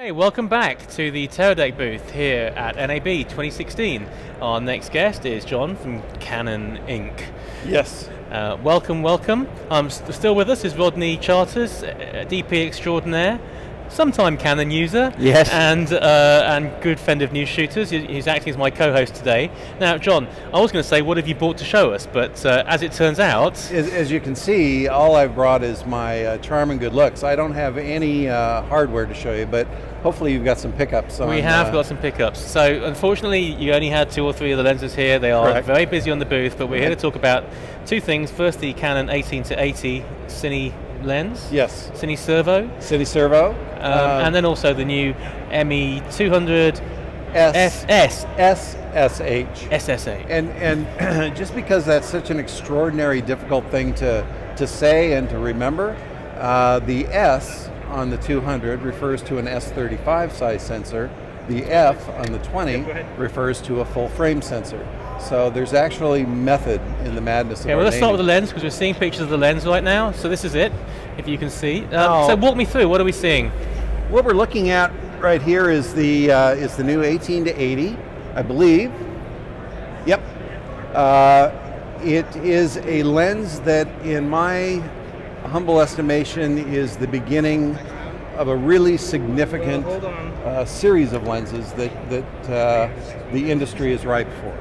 Hey, welcome back to the Teradek booth here at NAB 2016. Our next guest is John from Canon Inc. Yes. Welcome. Still with us is Rodney Charters, DP extraordinaire, sometime Canon user, Yes. and good friend of News Shooters. He's acting as my co-host today. Now, John, I was going to say, what have you brought to show us? But as it turns out, as you can see, all I've brought is my charm and good looks. I don't have any hardware to show you, but hopefully you've got some pickups. We have got some pickups. So unfortunately, you only had 2 or 3 of the lenses here. They are very busy on the booth, but we're here to talk about 2 things. First, the Canon 18-80 cine lens. Yes. Cine servo. Cine servo. And then also the new ME200 SSH. SSH. And just because that's such an extraordinary, difficult thing to say and to remember, the S on the 200 refers to an S35 size sensor. The F on the 20 refers to a full frame sensor. So there's actually method in the madness of our well, let's start naming. with the lens because we're seeing pictures of the lens right now. So this is it, if you can see. So walk me through. What are we seeing? What we're looking at right here is the new 18-80, I believe. Yep. It is a lens that, in my humble estimation, is the beginning of a really significant series of lenses that the industry is ripe for.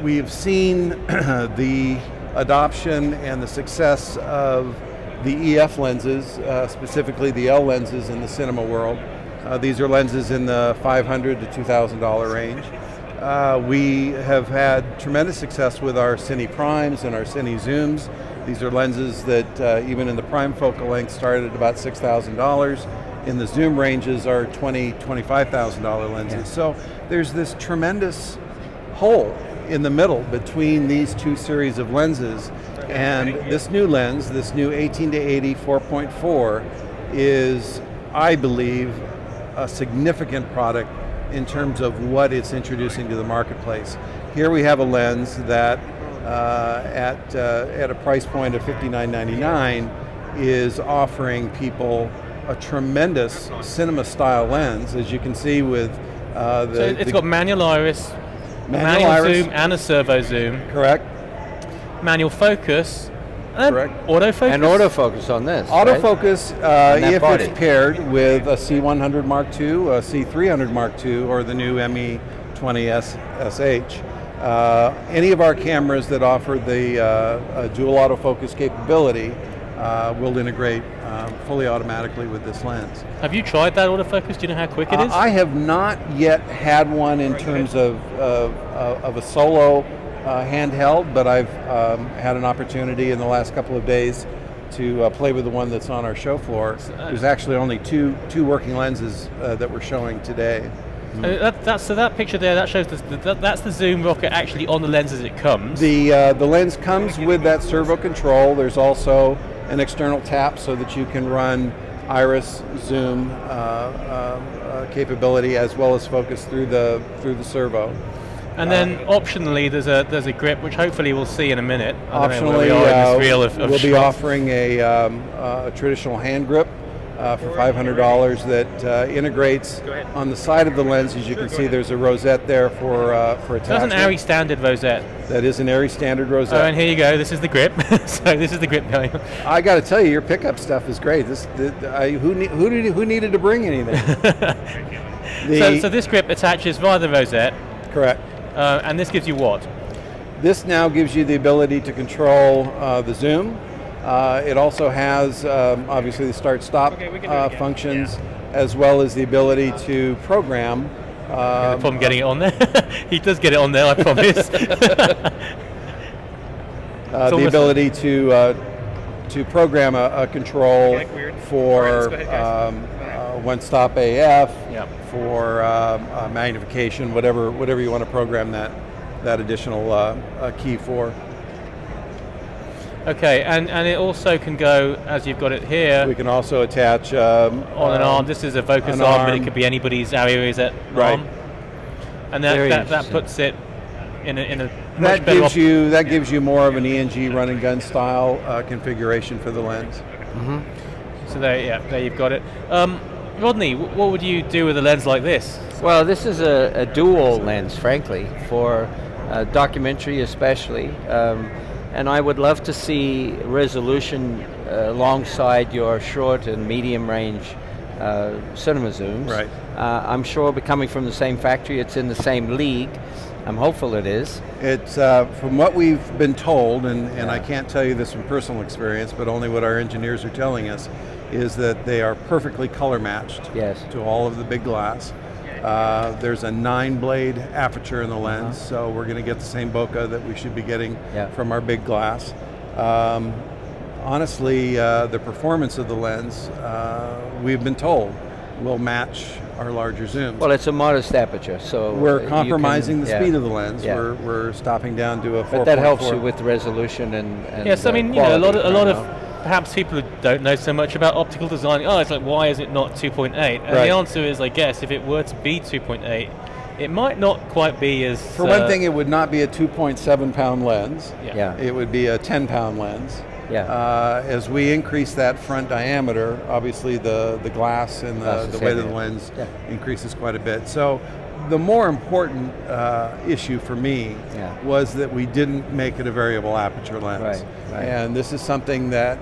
We have seen the adoption and the success of the EF lenses, specifically the L lenses in the cinema world. These are lenses in the $500 to $2,000 range. We have had tremendous success with our Cine Primes and our Cine Zooms. These are lenses that even in the prime focal length started at about $6,000. In the zoom ranges are $20,000, $25,000 lenses. Yeah. So there's this tremendous hole in the middle between these 2 series of lenses, and this new lens, this new 18-80 4.4, is, I believe, a significant product in terms of what it's introducing to the marketplace. Here we have a lens that at a price point of $59.99 is offering people a tremendous cinema-style lens, as you can see with it's got manual iris, manual zoom, and a servo zoom. Correct. Manual focus. Correct. Autofocus. And autofocus on this. Autofocus, right? if it's paired with a C100 Mark II, a C300 Mark II, or the new ME20 SH. Any of our cameras that offer the dual autofocus capability will integrate fully automatically with this lens. Have you tried that autofocus? Do you know how quick it is? I have not yet had one in terms of a solo handheld, but I've had an opportunity in the last couple of days to play with the one that's on our show floor. There's actually only two working lenses that we're showing today. So that picture there, that shows that's the zoom rocket actually on the lens as it comes. The lens comes with that servo control. There's also an external tap so that you can run iris, zoom capability as well as focus through the servo. And then optionally, there's a grip which hopefully we'll see in a minute. Optionally, we'll be offering a traditional hand grip for $500 that integrates on the side of the lens. As you can see, there's a rosette there for attachment. That's an ARRI standard rosette. That is an ARRI standard rosette. Oh, and here you go. This is the grip. So this is the grip going on. I got to tell you, your pickup stuff is great. Who needed to bring anything? So this grip attaches via the rosette. Correct. And this gives you what? This now gives you the ability to control the zoom. It also has, obviously, the start-stop functions, as well as the ability to program. No problem getting it on there. He does get it on there, I promise. The ability to program a control for one-stop AF, for magnification, whatever you want to program that additional key for. Okay, and it also can go, as you've got it here. We can also attach on an arm. This is a focus arm, but it could be anybody's ARRI rosette arm. And that puts it in a much better that gives you more of an ENG run and gun style configuration for the lens. So there you've got it. Rodney, what would you do with a lens like this? Well, this is a dual lens, frankly, for documentary especially. And I would love to see resolution alongside your short and medium range cinema zooms. Right. I'm sure coming from the same factory, it's in the same league. I'm hopeful it is. It's from what we've been told, and I can't tell you this from personal experience, but only what our engineers are telling us, is that they are perfectly color matched to all of the big glass. There's a 9-blade aperture in the lens, so we're going to get the same bokeh that we should be getting from our big glass. Honestly, the performance of the lens, we've been told, will match our larger zooms. Well, it's a modest aperture, so we're compromising the speed of the lens. Yeah. We're stopping down to a 4.4. But that helps you with the resolution and yes, I mean, quality, a lot of perhaps people who don't know so much about optical design. Oh, it's like, why is it not 2.8? And the answer is, I guess, if it were to be 2.8, it might not quite be as. For one thing, it would not be a 2.7 pound lens. Yeah. It would be a 10 pound lens. Yeah. As we increase that front diameter, obviously the glass and the weight of the lens increases quite a bit. So the more important issue for me was that we didn't make it a variable aperture lens. Right. And this is something that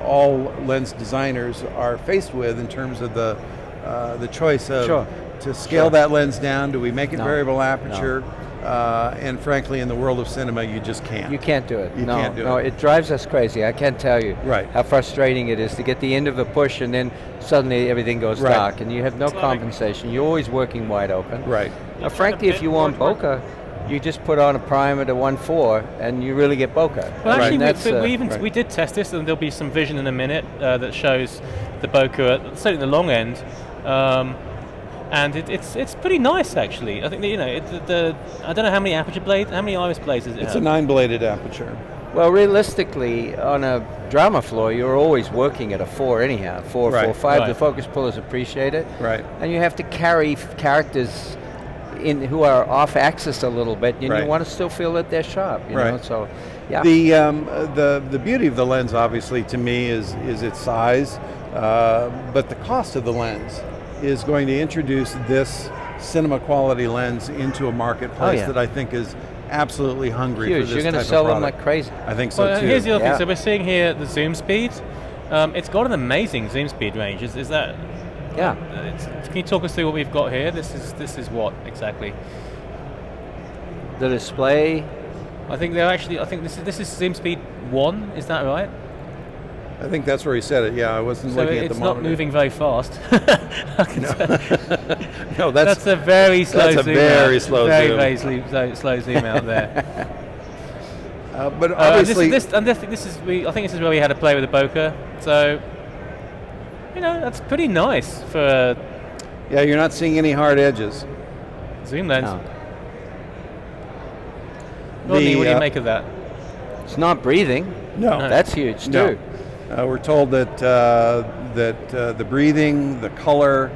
all lens designers are faced with in terms of the choice of to scale that lens down. Do we make it variable aperture? And frankly, in the world of cinema, you just can't. You can't do it. You can't do it. No, it drives us crazy. I can't tell you how frustrating it is to get the end of a push and then suddenly everything goes dark and you have no compensation. You're always working wide open. Right. Now, frankly, if you want bokeh, you just put on a primer to 1.4 and you really get bokeh. Well, actually, we did test this, and there'll be some vision in a minute that shows the bokeh, certainly the long end. And it's pretty nice, actually. I think that, I don't know how many how many iris blades is it? It's a 9-bladed aperture. Well, realistically, on a drama floor, you're always working at a 4 anyhow. 4, 4, 5. The focus pullers appreciate it. Right. And you have to carry characters in who are off axis a little bit, and you want to still feel that they're sharp. You know? So, yeah. The beauty of the lens, obviously, to me, is its size, but the cost of the lens is going to introduce this cinema quality lens into a marketplace that I think is absolutely hungry for this You're going to type sell of them product. like crazy. I think so too. Here's the other thing. So we're seeing here the zoom speed. It's got an amazing zoom speed range. Is that? Yeah. Can you talk us through what we've got here? This is what exactly? The display. I think this is zoom speed 1. Is that right? I think that's where he said it. Yeah, I wasn't looking at the monitor. It's not moving very fast. No, that's a very slow zoom. Very slow zoom. Very slow zoom out there. But obviously, I think this is where we had to play with the bokeh. So, that's pretty nice for. Yeah, you're not seeing any hard edges. Zoom lens. No. Rodney, what do you make of that? It's not breathing. No, that's huge too. We're told that the breathing, the color,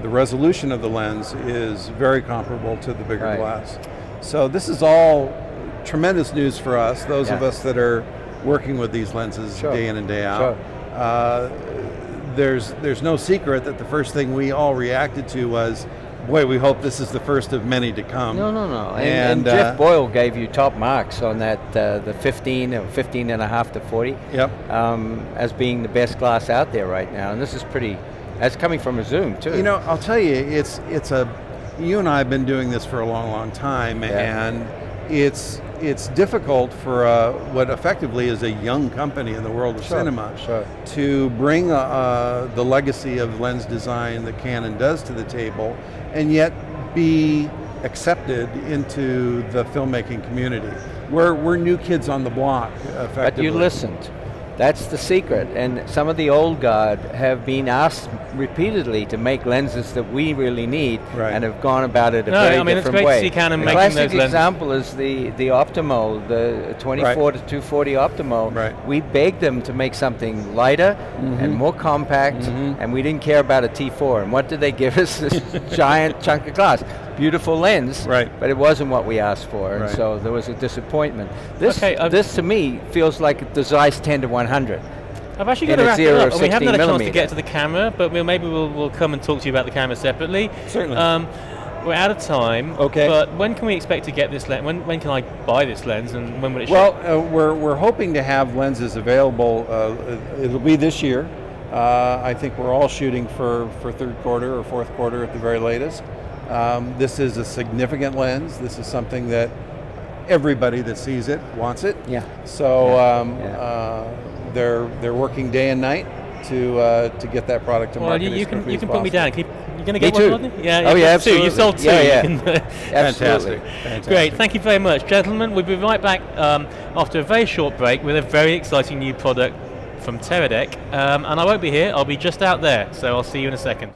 the resolution of the lens is very comparable to the bigger glass. So this is all tremendous news for us, those of us that are working with these lenses day in and day out. There's no secret that the first thing we all reacted to was, boy, we hope this is the first of many to come. No. And Jeff Boyle gave you top marks on that, the 15 or 15 and a half to 40, as being the best glass out there right now. And this is that's coming from a zoom too. I'll tell you, you and I have been doing this for a long, long time, and it's difficult for what effectively is a young company in the world of cinema to bring the legacy of lens design that Canon does to the table, and yet be accepted into the filmmaking community. We're new kids on the block, effectively. But you listened. That's the secret. And some of the old guard have been asked repeatedly to make lenses that we really need, and have gone about it a very different way. It's great to see Canon making those lenses. The classic example is the Optimo, the 24 to 240 Optimo. We begged them to make something lighter and more compact, and we didn't care about a T4. And what did they give us? This giant chunk of glass. Beautiful lens, but it wasn't what we asked for, and so there was a disappointment. This to me feels like the Zeiss 10 to 100. I've actually got to wrap it up, and we haven't had a chance to get to the camera, but maybe we'll come and talk to you about the camera separately. Certainly. We're out of time. Okay. But when can we expect to get this lens? When can I buy this lens, and when will it ship? Well, we're hoping to have lenses available. It'll be this year. I think we're all shooting for third quarter or fourth quarter at the very latest. This is a significant lens. This is something that everybody that sees it wants it. Yeah. So they're working day and night to get that product to market. You can put me down. You're going to get Me one, too. Rodney? Yeah. Oh yeah, absolutely. You sold two. Yeah. Fantastic. Great. Thank you very much, gentlemen. We'll be right back after a very short break with a very exciting new product from Teradek. And I won't be here. I'll be just out there. So I'll see you in a second.